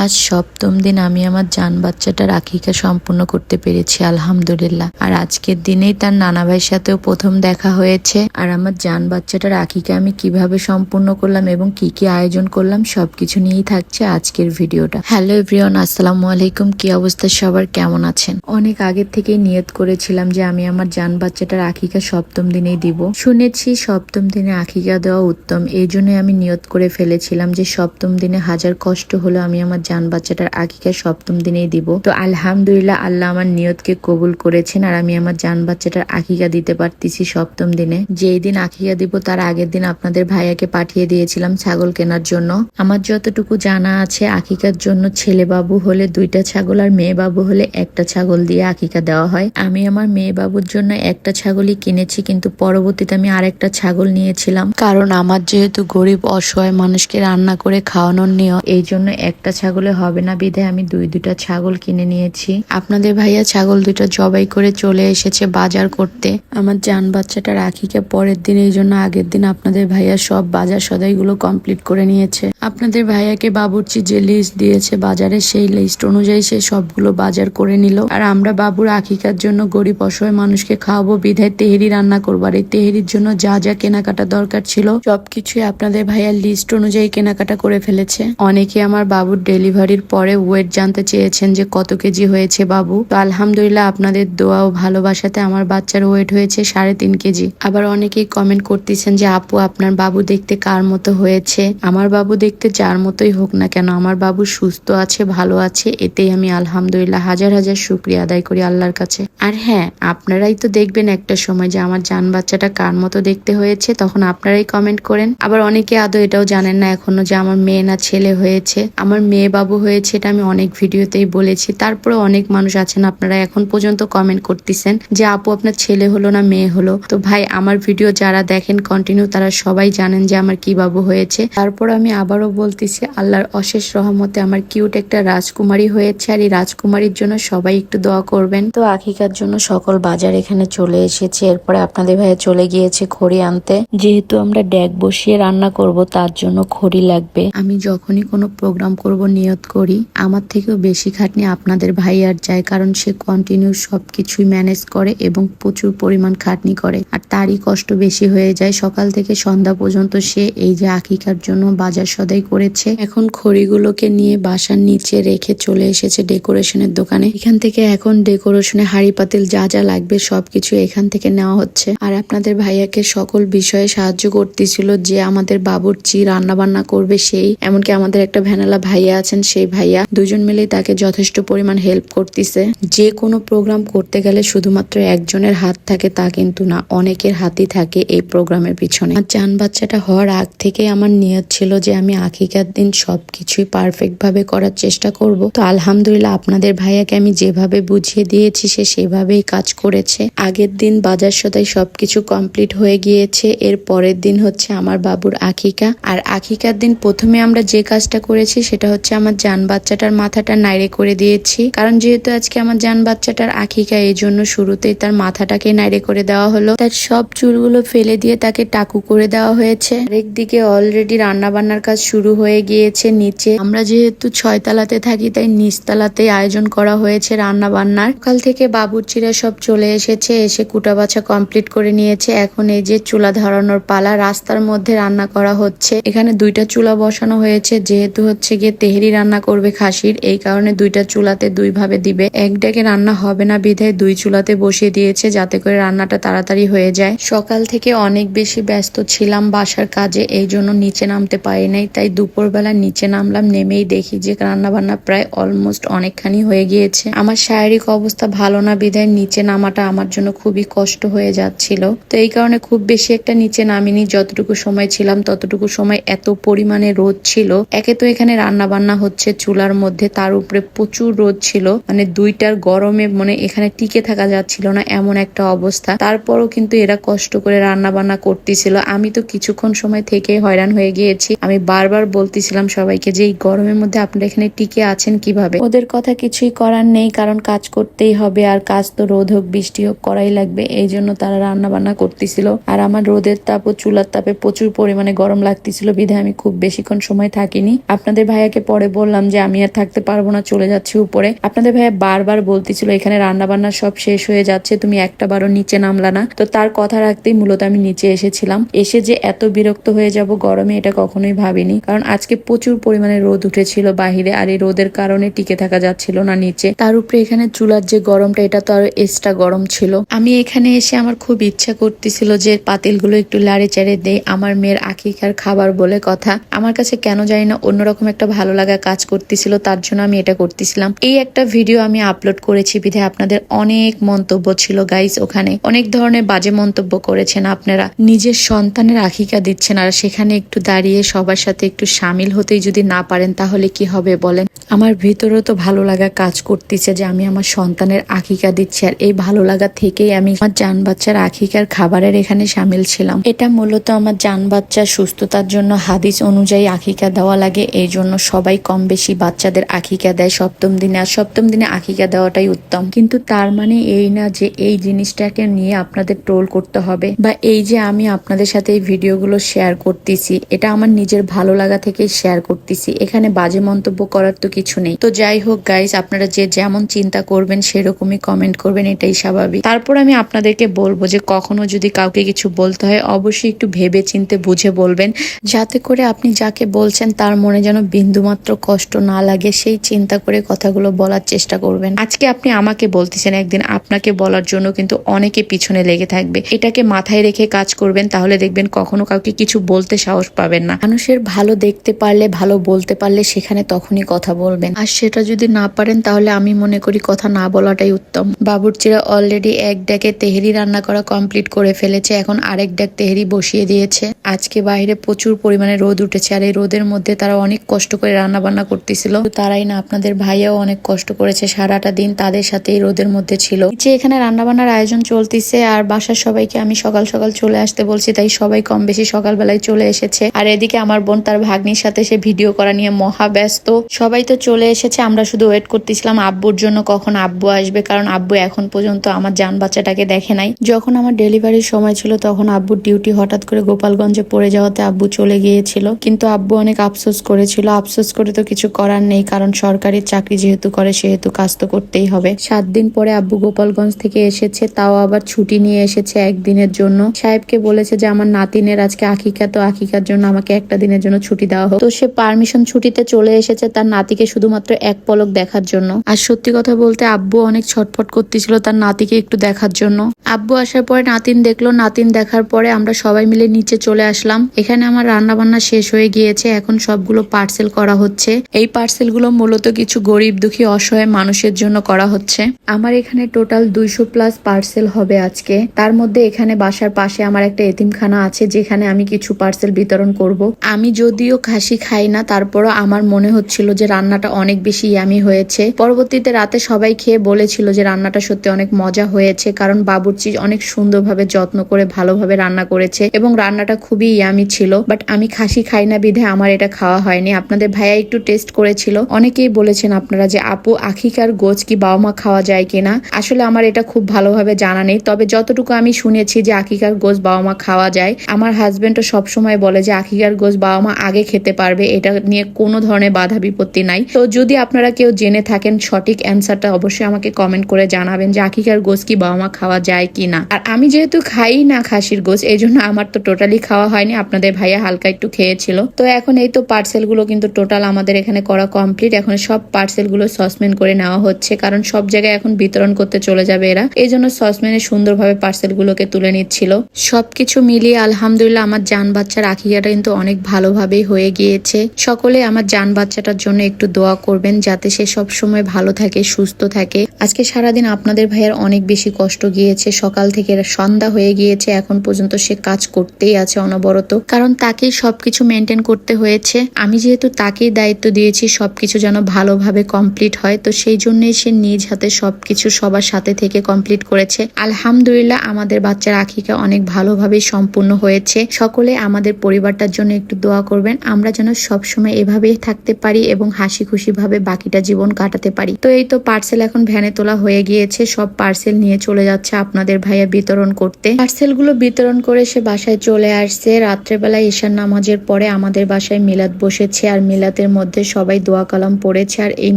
আজ সপ্তম দিন আমি আমার জান বাচ্চাটার আকিকা সম্পূর্ণ করতে পেরেছি আলহামদুলিল্লাহ। আর আজকের দিনেই তার নানা ভাইয়ের সাথেও প্রথম দেখা হয়েছে। আর আমার জান বাচ্চাটার আকিকা আমি কিভাবে সম্পূর্ণ করলাম এবং কি কি আয়োজন করলাম সবকিছু নিয়েই থাকছে আজকের ভিডিওটা। হ্যালো এভরিওয়ান, আসসালামু আলাইকুম। কি অবস্থা সবার, কেমন আছেন? অনেক আগের থেকেই নিয়ত করেছিলাম যে আমি আমার জান বাচ্চাটার আকিকা সপ্তম দিনেই দিব। শুনেছি সপ্তম দিনে আকিকা দেওয়া উত্তম, এই জন্যই আমি নিয়ত করে ফেলেছিলাম যে সপ্তম দিনে হাজার কষ্ট হলো আমি আমার জান বাচ্চাটার আকিকা সপ্তম দিনেই দিব। তো আলহামদুলিল্লাহ, আল্লাহ আমার নিয়তকে কবুল করেছেন আর আমি আমার জান বাচ্চাটার আকিকা দিতে পারতেছি সপ্তম দিনে। যেই দিন আকিকা দিব তার আগের দিন আপনাদের ভাইয়াকে পাঠিয়ে দিয়েছিলাম ছাগল কেনার জন্য। আমার যতটুকু জানা আছে আকিকার জন্য ছেলে বাবু হলে 2টা ছাগল আর মেয়ে বাবু হলে 1টা ছাগল দিয়ে আকিকা দেওয়া হয়। আমি আমার মেয়ে বাবুর জন্য 1টা ছাগলই কিনেছি, কিন্তু পরবর্তীতে আমি আরেকটা ছাগল নিয়েছিলাম, কারণ আমার যেহেতু গরিব অসহায় মানুষকে রান্না করে খাওয়ানোর নিয়ম, এই জন্য 1টা ছাগলে হবে না বিধায় আমি 2টা ছাগল কিনে নিয়েছি। আপনাদের ভাইয়া ছাগল 2টা জবাই করে চলে এসেছে বাজার করতে আমার জান বাচ্চাটার আকিকা পরের দিন, এই জন্য আগের দিন আপনাদের ভাইয়া সব বাজার সদাইগুলো কমপ্লিট করে নিয়েছে। আপনাদের ভাইয়াকে বাবুর্চি যে লিস্ট দিয়েছে বাজারে, সেই লিস্ট অনুযায়ী সে সবগুলো বাজার করে নিল। আর আমরা বাবুর আকিকার জন্য গরিব অসহায় মানুষকে খাওয়াবো বিধায় তেহেরি রান্না করবো। আর এই তেহেরির জন্য যা যা কেনাকাটা দরকার ছিল সবকিছুই আপনাদের ভাইয়ার লিস্ট অনুযায়ী কেনাকাটা করে ফেলেছে। অনেকে আমার বাবুর ডেলিভারির পরে ওয়েট জানতে চেয়েছেন যে কত কেজি হয়েছে বাবু। তো আলহামদুলিল্লাহ আপনাদের দোয়া ও ভালোবাসাতে আমার বাচ্চার ওয়েট হয়েছে 3.5 কেজি। আবার অনেকেই কমেন্ট করতেছেন যে আপু আপনার বাবু দেখতে কার মতো হয়েছে। আমার বাবু দেখতে যার মতোই হোক না কেন, আমার বাবু সুস্থ আছে, ভালো আছে, এতেই আমি আলহামদুলিল্লাহ হাজার হাজার শুকরিয়া আদায় করি আল্লাহর কাছে। আর হ্যাঁ, আপনারাই তো দেখবেন একটা সময় যে আমার জান বাচ্চাটা কার মতো দেখতে হয়েছে, তখন আপনারাই কমেন্ট করেন। আবার অনেকে আদৌ এটাও জানেন না এখনো যে আমার মেয়ে না ছেলে হয়েছে। আমার মেয়ে বাবু হয়েছে এটা আমি অনেক ভিডিওতেই বলেছি, তারপরে অনেক মানুষ আছেন আপনারা এখন পর্যন্ত কমেন্ট করতেছেন যে আপু আপনার ছেলে হলো না মেয়ে হলো। তো ভাই, আমার ভিডিও যারা দেখেন কন্টিনিউ তারা সবাই জানেন যে আমার কি বাবু হয়েছে। তারপর আমি আবারও বলতেছি আল্লাহর অশেষ রহমতে আমার কিউট একটা রাজকুমারী হয়েছে। আর এই রাজকুমারীর জন্য সবাই একটু দোয়া করবেন। তো আকিকার জন্য সকল বাজার এখানে চলে এসেছে। এরপরে আপনাদের ভাইয়া চলে গিয়েছে খড়ি আনতে, যেহেতু আমরা ড্যাগ বসিয়ে রান্না করব তার জন্য খড়ি লাগবে। আমি যখনই কোনো প্রোগ্রাম করব নিয়ত করি আমার থেকেও বেশি খাটনি আপনাদের ভাইয়ার যায়, কারণ সে কন্টিনিউ সবকিছুই ম্যানেজ করে এবং প্রচুর পরিমাণ খাটনি করে। আর তারই কষ্ট বেশি হয়ে যায়, সকাল থেকে সন্ধ্যা পর্যন্ত সে এই যে আকিকার জন্য বাজার সদাই করেছে। এখন খড়িগুলোকে নিয়ে বাসার নিচে রেখে চলে এসেছে ডেকোরেশনের দোকানে। এখান থেকে এখন ডেকোরেশনে হাঁড়ি পাতিল যা যা লাগবে সবকিছু এখান থেকে নেওয়া হচ্ছে। আর আপনাদের ভাইয়াকে সকল বিষয়ে সাহায্য করতেছিল, যে আমাদের বাবুর্চি রান্না বান্না করবে সেই, এমনকি আমাদের একটা ভ্যানালা ভাইয়া আছেন সেই ভাইয়া, দুজন মিলেই তাকে যথেষ্ট পরিমাণ হেল্প করতেছে। যে কোনো প্রোগ্রাম করতে গেলে শুধুমাত্র একজনের হাত থাকে তা কিন্তু না, অনেকের হাতই থাকে এই প্রোগ্রামের পিছনে। আর জান বাচ্চাটা হওয়ার আগ থেকে আমার নিয়ত ছিল যে আমি আকিকার দিন সবকিছুই পারফেক্ট ভাবে করার চেষ্টা করব। তো আলহামদুলিল্লাহ আপনাদের ভাইয়াকে আমি যেভাবে বুঝিয়ে দিয়েছি সে সেভাবেই কাজ করেছে। আগের দিন বাজার সদাই সবকিছু কমপ্লিট হয়ে গিয়েছে। এর পরের দিন হচ্ছে আমার বাবুর আকিকা। আর আকিকার দিন প্রথমে আমরা যে কাজটা করেছি সেটা হচ্ছে আমার জান বাচ্চাটার মাথাটা নাইড়ে করে দিয়েছি, কারণ যেহেতু আজকে আমার জান বাচ্চাটার আকিকা, এই জন্য শুরুতেই তার মাথাটাকে নাইড়ে করে দেওয়া হলো। তার সব চুলগুলো ফেলে দিয়ে তাকে টাকু করে দেওয়া হয়েছে। আরেকদিকে অলরেডি রান্না বান্নার কাজ শুরু হয়ে গিয়েছে নিচে। আমরা যেহেতু 6 তলাতে থাকি তাই নিচতলাতেই আয়োজন করা হয়েছে রান্না বান্নার। সকাল থেকে বাবুর্চিরা সব চলে এসেছে, এসে কুটা বাছা কমপ্লিট করে নিয়েছে। এখন এই যে চুলা ধরানোর পালা, রাস্তার মধ্যে রান্না করা হচ্ছে। এখানে 2টা চুলা বসানো হয়েছে, যেহেতু হচ্ছে গিয়ে তেহেরি রান্না করবে খাসির, এই কারণে 2টা চুলাতে 2 ভাবে দিবে। এক ডেকে রান্না হবে না বিধায় 2 চুলাতে বসিয়ে দিয়েছে, যাতে করে রান্নাটা তাড়াতাড়ি হয়ে যায়। সকাল থেকে অনেক বেশি ব্যস্ত ছিলাম বাসার কাজে, এই জন্য নিচে নামতে পারি নাই। তাই দুপুরবেলা নিচে নামলাম, নেমেই দেখি যে রান্না বান্না প্রায় অলমোস্ট অনেকখানি হয়ে গিয়েছে। আমার শারীরিক অবস্থা ভালো না বিধায় নিচে নামাটা আমার জন্য খুবই কষ্ট হয়ে যাচ্ছিল। তো এই কারণে খুব বেশি একটা নিচে নামিনি। যতটুকু সময় ছিলাম ততটুকু সময় এত পরিমাণে রোদ ছিল। একে তো এখানে রান্না বান্না হচ্ছে চুলার মধ্যে, তার উপরে প্রচুর রোদ ছিল, মানে 2টার গরমে মানে এখানে টিকে থাকা যাচ্ছিল না এমন একটা অবস্থা। তারপরও কিন্তু এরা কষ্ট করে রান্না বান্না করতেছিল। আমি তো কিছুক্ষণ সময় থেকে হয়রান হয়ে গিয়েছি। আমি বারবার বলতেছিলাম সবাইকে যে এই গরমের মধ্যে আপনারা এখানে টিকে আছেন কিভাবে। ওদের কথা কিছুই করার নেই, কারণ কাজ করতেই হবে, আর কাজ তো রোদ হোক বৃষ্টি হোক করাই লাগবে। এই জন্য তারা রান্না বান্না করতেছিল। আর আমার রোদের তাপ ও চুলার তাপে প্রচুর পরিমাণে গরম লাগতেছিল বিধায় আমি খুব বেশিক্ষণ সময় থাকিনি। আপনাদের ভাইয়াকে পরে বললাম যে আমি আর থাকতে পারবো না, চলে যাচ্ছি উপরে। আপনাদের ভাইয়া বারবার বলতেছিল এখানে রান্না বান্না সব শেষ হয়ে যাচ্ছে, তুমি একটা বারও নিচে নামলা না। তো তার কথা রাখতেই মূলত আমি নিচে এসেছিলাম। এসে যে এত বিরক্ত হয়ে যাব গরমে এটা কখনোই ভাবিনি, কারণ আজকে প্রচুর পরিমাণে রোদ উঠেছিল বাহিরে, আর এই রোদের কারণে টিকে থাকা যাচ্ছিল না নিচে। তার উপরে এখানে চুলার যে গরমটা এটা তো আরো এক্সট্রা গরম ছিল। আমি এখানে এসে আমার খুব ইচ্ছা করতেছিল যে পাতিলগুলো একটু লাড়ে চাড়ে দেই, আমার মেয়ের আকিকার খাবার বলে কথা। আমার কাছে কেন জানি না অন্যরকম একটা ভালো লাগা কাজ করতেছিল, তার জন্য আমি এটা করতেছিলাম। এই একটা ভিডিও আমি আপলোড করেছি বিধে আপনাদের অনেক মন্তব্য ছিল গাইস, ওখানে অনেক ধরনের বাজে মন্তব্য করেছেন আপনারা। নিজের সন্তানের আকিকা দিচ্ছেন আর সেখানে একটু দাঁড়িয়ে সবার সাথে একটু সামিল হতেই যদি না পারেন তাহলে কি হবে বলেন। আমার ভিতরেও তো ভালো লাগা কাজ করতেছে যে আমি আমার সন্তানের আকিকা দিচ্ছি, আর এই ভালো লাগা থেকেই আমি আমার জান বাচ্চার আকিকার খাবারের এখানে সামিল ছিলাম। এটা মূলত আমার জান বাচ্চার সুস্থতার জন্য হাদিস অনুযায়ী আকিকা দেওয়া লাগে, এই জন্য সবাই কম বেশি বাচ্চাদের আকিকা দেয় সপ্তম দিনে, আর সপ্তম দিনে আকিকা দেওয়াটাই উত্তম। কিন্তু তার মানে এই না যে এই জিনিসটাকে নিয়ে আপনাদের ট্রোল করতে হবে, বা এই যে আমি আপনাদের সাথে এই ভিডিওগুলো শেয়ার করতেছি এটা আমার নিজের ভালো লাগা থেকেই শেয়ার করতেছি, এখানে বাজে মন্তব্য করার তো কিছু নেই। তো যাই হোক গাইস, আপনারা যে যেমন চিন্তা করবেন সেরকমই কমেন্ট করবেন, এটাই স্বাভাবিক। তারপর আমি আপনাদেরকে বলবো যে কখনো যদি কাউকে কিছু বলতে হয় অবশ্যই একটু ভেবে চিন্তে বুঝে বলবেন, যাতে করে আপনি যাকে বলছেন তার মনে যেন বিন্দুমাত্র কষ্ট না লাগে, সেই চিন্তা করে কথাগুলো বলার চেষ্টা করবেন। আজকে আপনি আমাকে বলতেছেন, একদিন আপনাকে বলার জন্য কিন্তু অনেকে পিছনে লেগে থাকবে, এটাকে মাথায় রেখে কাজ করবেন, তাহলে দেখবেন কখনো কাউকে কিছু বলতে সাহস পাবেন না। মানুষের ভালো দেখতে পারলে, ভালো বলতে পারলে সেখানে তখনই কথা বলবেন, আর সেটা যদি না পারেন তাহলে আমি মনে করি কথা না বলাটাই উত্তম। বাবুর্চিরা অলরেডি এক ডেকে তেহেরি রান্না করা কমপ্লিট করে ফেলেছে, এখন আরেক ডেক তেহেরি বসিয়ে দিয়েছে। আজকে বাইরে প্রচুর পরিমাণে রোদ উঠেছে, আর এই রোদের মধ্যে তারা অনেক কষ্ট করে রান্না বান্না করতেছিল। তারাই না, আপনাদের ভাইয়াও অনেক কষ্ট করেছে, সারাটা দিন তাদের সাথে এই রোদের মধ্যে ছিল। যে এখানে রান্না বান্নার আয়োজন চলতেছে, আর বাসার সবাইকে আমি সকাল সকাল চলে আসতে বলছি, তাই সবাই কম বেশি সকালবেলায় চলে এসেছে। আর এদিকে আমার বোন তার ভাগ্নির সাথে সে ভিডিও করা নিয়ে মহা ব্যস্ত। সবাই তো চলে এসেছে, আমরা শুধু ওয়েট করতেছিলাম আব্বুর জন্য কখন আব্বু আসবে, কারণ আব্বু এখন পর্যন্ত আমার জান বাচ্চাটাকে দেখে নাই। যখন আমার ডেলিভারির সময় ছিল তখন আব্বুর ডিউটি হঠাৎ করে গোপালগঞ্জে পড়ে যাওয়াতে আব্বু চলে গিয়েছিল, কিন্তু আব্বু অনেক আফসোস করেছিল। আফসোস করে তো কিছু করার নেই, কারণ সরকারি চাকরি যেহেতু করে সেহেতু কাজ তো করতেই হবে। 7 দিন পরে আব্বু গোপালগঞ্জ থেকে এসেছে, তাও আবার ছুটি নিয়ে এসেছে একদিনের জন্য। সাহেবকে বলেছে যে আমার নাতিনের আজকে আকিকা, তো আকিকার জন্য আমাকে একটা দিনের জন্য ছুটি দেওয়া হোক। তো সে পারমিশন ছুটিতে চলে এসেছে তার নাতিকে শুধুমাত্র এক পলক দেখার জন্য। আর সত্যি কথা বলতে আব্বু অনেক ছটফট করতেছিল তার নাতিকে একটু দেখার জন্য। আব্বু আসার পরে নাতিন দেখলো, নাতিন দেখার পরে আমরা সবাই মিলে নিচে চলে আসলাম। এখানে আমার রান্না বান্না শেষ হয়ে গিয়েছে, এখন সবগুলো পার্সেল করা হচ্ছে। এই পার্সেল গুলো মূলত কিছু গরিব দুঃখী অসহায় মানুষের জন্য করা হচ্ছে। আমার এখানে টোটাল 200+ পার্সেল হবে আজকে। তার মধ্যে এখানে বাসার পাশে আমার একটা এতিমখানা আছে, যেখানে আমি কিছু পার্সেল বিতরণ করব। আমি যদিও খাসি খাই না, তারপরও আমার মনে হচ্ছিল যে রান্নাটা অনেক বেশি ইয়ামি হয়েছে। পরবর্তীতে রাতে সবাই খেয়ে বলেছিল যে রান্নাটা সত্যি অনেক মজা হয়েছে, কারণ বাবুর্চি অনেক সুন্দরভাবে যত্ন করে ভালোভাবে রান্না করেছে এবং রান্নাটা খুবই ইয়ামি ছিল। বাট আমি খাসি খাই না বিধে আমার এটা খাওয়া হয়নি। আপনাদের ভাইয়া একটু টেস্ট করেছিল, অনেকেই বলেছেন আপনারা যে আপু আকিকার গোছ কি বাবা মা খাওয়া যায় কিনা। আসলে আমার এটা খুব ভালোভাবে জানা নেই, তবে যতটুকু আমি শুনেছি যে আকিকার গোছ বাবা মা খাওয়া যায়। আমার হাজবেন্ডও সবসময় বলে যে আকিকার গোছ বাবা মা আগে খেতে পারবে, এটা নিয়ে কোনো ধরনের বাধা বিপত্তি নাই। তো যদি আপনারা কেউ জেনে থাকেন সঠিক অ্যান্সারটা অবশ্যই আমাকে কমেন্ট করে জানাবেন যে আকিকার গোছ কি বাবা মা খাওয়া যায় কিনা। আর আমি যেহেতু খাই না খাসির গোছ, এই জন্য আমার তো টোটালি খাওয়া হয়নি, আপনাদের ভাইয়া হালকা একটু খেয়েছিল। তো এখন এই তো পার্সেল গুলো কিন্তু টোটাল আমাদের এখানে করা কমপ্লিট। এখন সব পার্সেল গুলো সসম্যান করে নেওয়া হচ্ছে, কারণ সব জায়গায় এখন বিতরণ করতে চলে যাবে এরা, এই জন্য সসম্যানে সুন্দরভাবে পার্সেল গুলোকে তুলে নিচ্ছিল। সবকিছু মিলিয়ে আলহামদুলিল্লাহ আমার জান বাচ্চার আকিকাটা কিন্তু অনেক ভালোভাবেই হয়ে গিয়েছে। সকলে আমার জান বাচ্চাটার জন্য একটু দোয়া করবেন যাতে সে সব সময় ভালো থাকে, সুস্থ থাকে। আজকে সারাদিন আপনাদের ভাইয়ের অনেক বেশি কষ্ট গিয়েছে, সকাল থেকে সন্ধ্যা হয়ে গিয়েছে, এখন পর্যন্ত সে কাজ করতেই আছে অনবরত, কারণ তাকেই সবকিছু মেনটেন করতে হয়েছে। আমি যেহেতু তাকেই দায়িত্ব দিয়েছি সবকিছু যেন ভালোভাবে কমপ্লিট হয়, তো সেই জন্যই সে নিজ হাতে সবকিছু সবার সাথে থেকে কমপ্লিট করেছে। আলহামদুলিল্লাহ আমাদের বাচ্চার আকিকা অনেক ভালোভাবে সম্পূর্ণ হয়েছে। সকলে আমাদের পরিবারটার জন্য একটু দোয়া করবেন, আমরা যেন সবসময় এভাবেই থাকতে পারি এবং হাসি খুশি ভাবে বাকিটা জীবন কাটাতে পারি। তো এই তো পার্সেল এখন ভ্যানে তোলা হয়ে গিয়েছে, সব পার্সেল নিয়ে চলে যাচ্ছে আপনাদের ভাইয়া বিতরণ করতে। পার্সেল গুলো বিতরণ করে সে বাসায় চলে আসছে। রাত্রেবেলায় ঈশার নামাজের পরে আমাদের বাসায় মিলাদ বসেছে, আর মিলাদের মধ্যে সবাই দোয়া কালাম পড়েছে, আর এই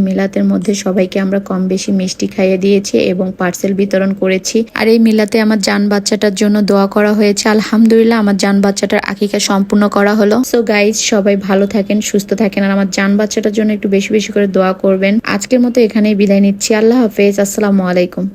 মিলাতের মধ্যে সবাইকে আমরা কম বেশি মিষ্টি খাইয়ে দিয়েছি এবং পার্সেল বিতরণ করেছি। আর এই মিলাতে আমার জান বাচ্চাটার জন্য দোয়া করা হয়েছে। আলহামদুলিল্লাহ আমার জান বাচ্চাটার আকিকা সম্পূর্ণ করা হলো। সো গাইজ, সবাই ভালো থাকেন, সুস্থ থাকেন, আর আমার জান বাচ্চাটার জন্য একটু বেশি বেশি করে দোয়া করবেন। আজকের মতো এখানেই বিদায় নিচ্ছি। আল্লাহ হাফেজ, আসসালামু আলাইকুম।